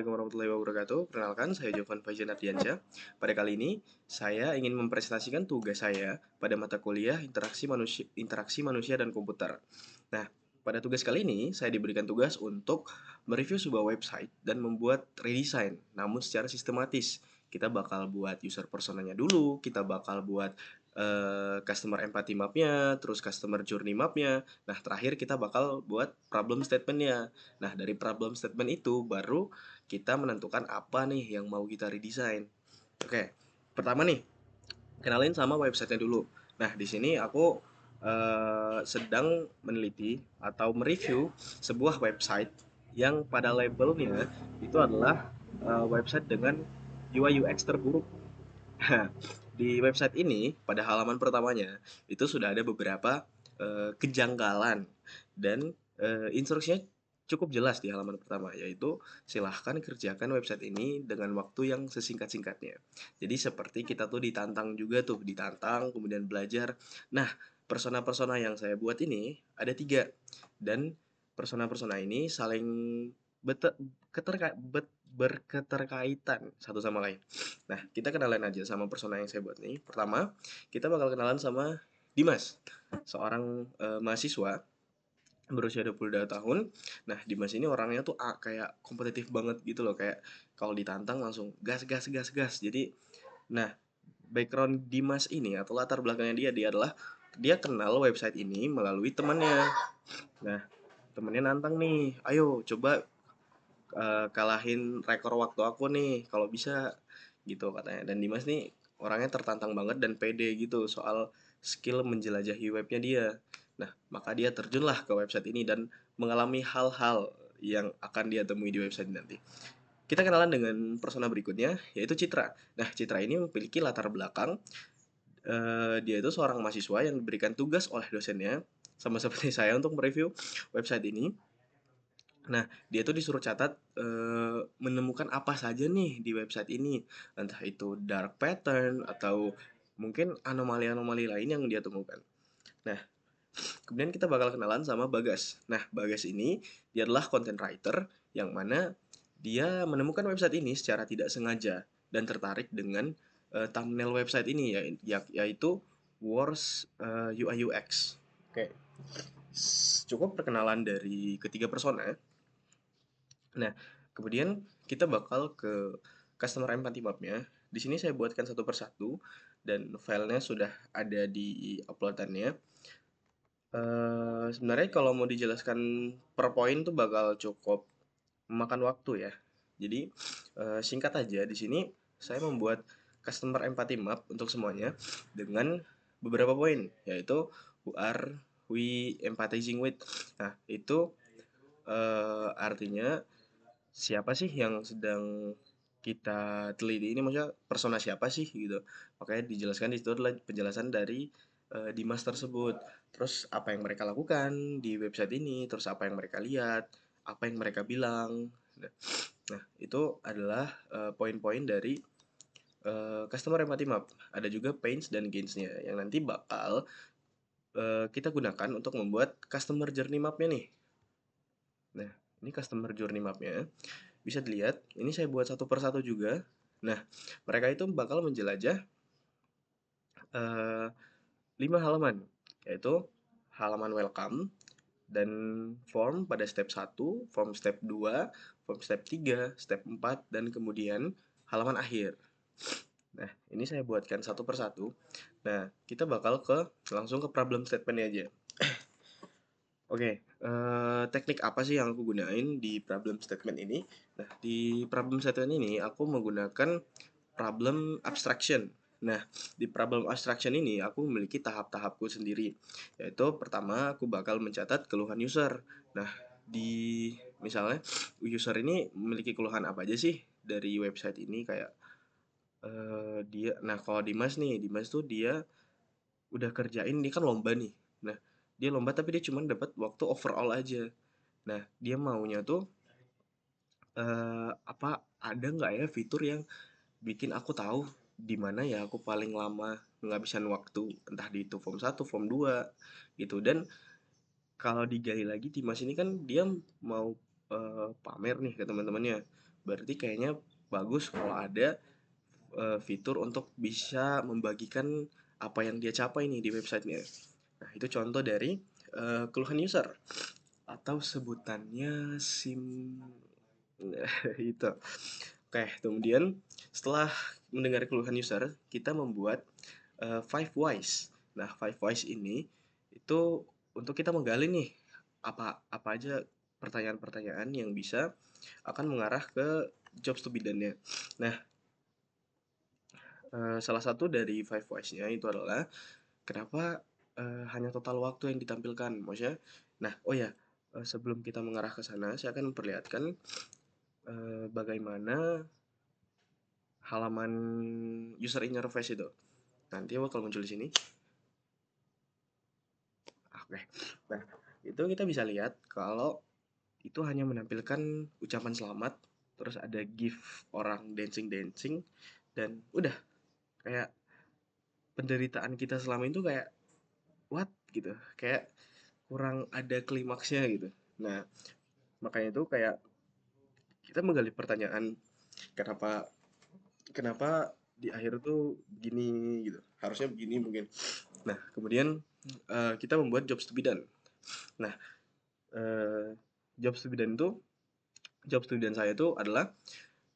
Assalamualaikum warahmatullahi wabarakatuh. Perkenalkan, saya Jovan Faizan Ardiansyah. Pada kali ini, saya ingin mempresentasikan tugas saya pada mata kuliah interaksi manusia dan komputer. Nah, pada tugas kali ini, saya diberikan tugas untuk mereview sebuah website dan membuat redesign, namun secara sistematis. Kita bakal buat user personanya dulu, kita bakal buat customer empathy mapnya, terus customer journey mapnya. Nah, terakhir kita bakal buat problem statementnya. Nah, dari problem statement itu baru kita menentukan apa nih yang mau kita redesign. Oke, pertama nih, kenalin sama websitenya dulu. Nah, di sini aku sedang meneliti atau mereview sebuah website yang pada labelnya itu adalah website dengan UI UX terburuk. Di website ini, pada halaman pertamanya, itu sudah ada beberapa kejanggalan dan instruksinya cukup jelas di halaman pertama, yaitu silahkan kerjakan website ini dengan waktu yang sesingkat-singkatnya. Jadi seperti kita tuh ditantang juga tuh, ditantang kemudian belajar. Nah, persona-persona yang saya buat ini ada tiga, dan persona-persona ini saling bete- berketerkaitan satu sama lain. Nah, kita kenalan aja sama persona yang saya buat nih. Pertama, kita bakal kenalan sama Dimas, seorang mahasiswa berusia 22 tahun. Nah, Dimas ini orangnya tuh kayak kompetitif banget gitu loh, kayak kalau ditantang langsung gas gas gas gas. Jadi, nah, background Dimas ini atau latar belakangnya dia adalah dia kenal website ini melalui temannya. Nah, temennya nantang nih, ayo coba kalahin rekor waktu aku nih kalau bisa gitu katanya. Dan Dimas nih orangnya tertantang banget dan pede gitu soal skill menjelajahi webnya dia. Nah, maka dia terjunlah ke website ini dan mengalami hal-hal yang akan dia temui di website ini nanti. Kita kenalan dengan persona berikutnya, yaitu Citra. Nah, Citra ini memiliki latar belakang, dia itu seorang mahasiswa yang diberikan tugas oleh dosennya, sama seperti saya untuk mereview website ini. Nah, dia tuh disuruh catat menemukan apa saja nih di website ini, entah itu dark pattern atau mungkin anomali-anomali lain yang dia temukan. Nah, kemudian kita bakal kenalan sama Bagas. Nah, Bagas ini dia adalah content writer yang mana dia menemukan website ini secara tidak sengaja dan tertarik dengan thumbnail website ini yaitu Wars UI UX. Oke, cukup perkenalan dari ketiga persona. Nah, kemudian kita bakal ke customer empathy mapnya. Di sini saya buatkan satu persatu dan filenya sudah ada di uploadannya. Sebenarnya kalau mau dijelaskan per poin tuh bakal cukup memakan waktu ya. Jadi singkat aja di sini saya membuat customer empathy map untuk semuanya dengan beberapa poin, yaitu who are we empathizing with. Nah, itu artinya siapa sih yang sedang kita teliti ini, maksudnya persona siapa sih gitu. Makanya dijelaskan di situ adalah penjelasan dari Dimas tersebut. Terus apa yang mereka lakukan di website ini, terus apa yang mereka lihat, apa yang mereka bilang. Nah, itu adalah poin-poin dari customer empathy map. Ada juga pains dan gains-nya yang nanti bakal kita gunakan untuk membuat customer journey map-nya nih. Nah, ini customer journey map-nya. Bisa dilihat, ini saya buat satu persatu juga. Nah, mereka itu bakal menjelajah eh, 5 halaman, yaitu halaman welcome dan form pada step 1, form step 2, form step 3, step 4, dan kemudian halaman akhir. Nah, ini saya buatkan satu persatu. Nah, kita bakal langsung ke problem statement aja. Oke, teknik apa sih yang aku gunain di problem statement ini? Nah, di problem statement ini aku menggunakan problem abstraction. Nah, di problem abstraction ini aku memiliki tahap-tahapku sendiri. Yaitu pertama aku bakal mencatat keluhan user. Nah, di misalnya user ini memiliki keluhan apa aja sih dari website ini, kayak dia, nah kalau Dimas tuh dia udah kerjain, dia kan lomba nih. Nah, dia lomba tapi dia cuma dapat waktu overall aja. Nah, dia maunya tuh apa ada nggak ya fitur yang bikin aku tahu di mana ya aku paling lama menghabiskan waktu, entah di itu form 1, form 2 gitu. Dan kalau digali lagi Dimas ini kan dia mau pamer nih ke teman-temannya. berarti kayaknya bagus kalau ada fitur untuk bisa membagikan apa yang dia capai nih di websitenya. Nah, itu contoh dari keluhan user atau sebutannya itu. Oke, kemudian setelah mendengar keluhan user, kita membuat five whys. Nah, five whys ini itu untuk kita menggali nih apa apa aja pertanyaan-pertanyaan yang bisa akan mengarah ke jobs to be done-nya. Nah, salah satu dari five whys-nya itu adalah kenapa hanya total waktu yang ditampilkan. Maksudnya, nah, oh ya, sebelum kita mengarah ke sana, saya akan memperlihatkan bagaimana halaman user interface itu. Nanti bakal muncul di sini. Oke. Nah, itu kita bisa lihat kalau itu hanya menampilkan ucapan selamat, terus ada gif orang dancing-dancing, dan udah kayak penderitaan kita selama itu kayak what gitu. Kayak kurang ada klimaksnya gitu. Nah, makanya itu kayak kita menggali pertanyaan kenapa kenapa di akhir tuh begini gitu. Harusnya begini mungkin. Nah, kemudian kita membuat jobs to be done. Nah, eh, jobs to be done itu jobs to be done saya itu adalah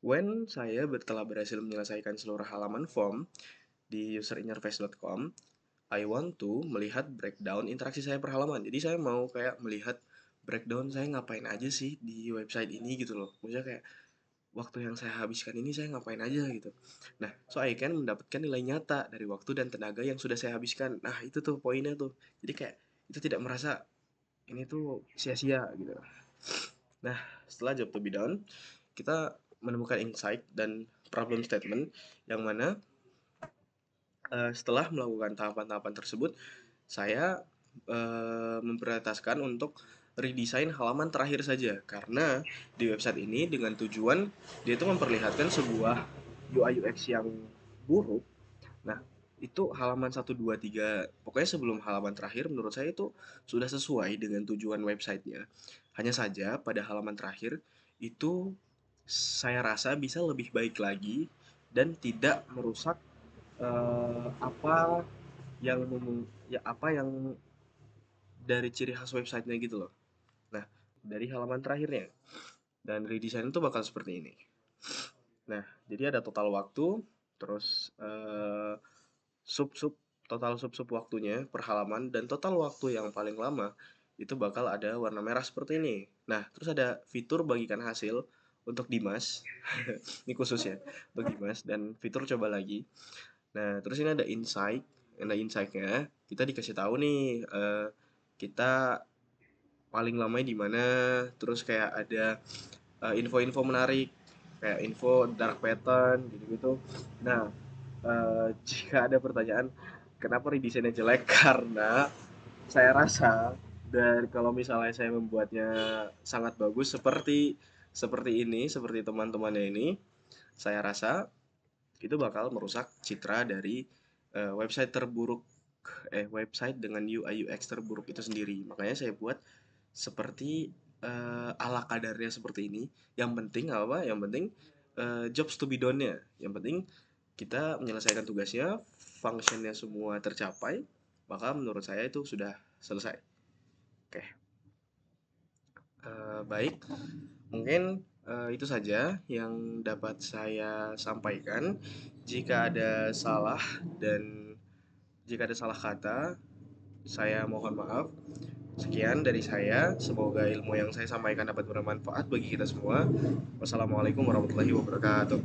when saya telah berhasil menyelesaikan seluruh halaman form di userinterface.com, I want to melihat breakdown interaksi saya per halaman. Jadi saya mau kayak melihat breakdown saya ngapain aja sih di website ini gitu loh. Maksudnya kayak waktu yang saya habiskan ini saya ngapain aja gitu. Nah, so I can mendapatkan nilai nyata dari waktu dan tenaga yang sudah saya habiskan. Nah, itu tuh poinnya tuh. Jadi kayak itu tidak merasa ini tuh sia-sia gitu. Nah, setelah job to be done, kita menemukan insight dan problem statement yang mana setelah melakukan tahapan-tahapan tersebut, saya memprioritaskan untuk redesign halaman terakhir saja karena di website ini dengan tujuan dia itu memperlihatkan sebuah UI UX yang buruk. Nah, itu halaman satu 2 3 pokoknya sebelum halaman terakhir menurut saya itu sudah sesuai dengan tujuan websitenya. Hanya saja pada halaman terakhir itu saya rasa bisa lebih baik lagi dan tidak merusak apa yang apa yang dari ciri khas websitenya gitu loh. Nah, dari halaman terakhirnya dan redesign itu bakal seperti ini. Nah, jadi ada total waktu, terus sub-sub total sub-sub waktunya per halaman dan total waktu yang paling lama itu bakal ada warna merah seperti ini. Nah, terus ada fitur bagikan hasil untuk Dimas. Ini khusus ya untuk Dimas dan fitur coba lagi. Nah, terus ini ada insight. Ada insight-nya. Kita dikasih tahu nih kita paling lama di mana, terus kayak ada info-info menarik kayak info dark pattern gitu-gitu. Nah, jika ada pertanyaan kenapa redesainnya jelek karena saya rasa dari kalau misalnya saya membuatnya sangat bagus seperti seperti ini, seperti teman-temannya ini, saya rasa itu bakal merusak citra dari website terburuk website dengan UI UX terburuk itu sendiri. Makanya saya buat seperti ala kadarnya seperti ini. Yang penting apa? Yang penting jobs to be done-nya. Yang penting kita menyelesaikan tugasnya, functionnya semua tercapai, maka menurut saya itu sudah selesai. Oke, baik. Mungkin itu saja yang dapat saya sampaikan. Jika ada salah dan jika ada salah kata, saya mohon maaf. Sekian dari saya. Semoga ilmu yang saya sampaikan dapat bermanfaat bagi kita semua. Wassalamualaikum warahmatullahi wabarakatuh.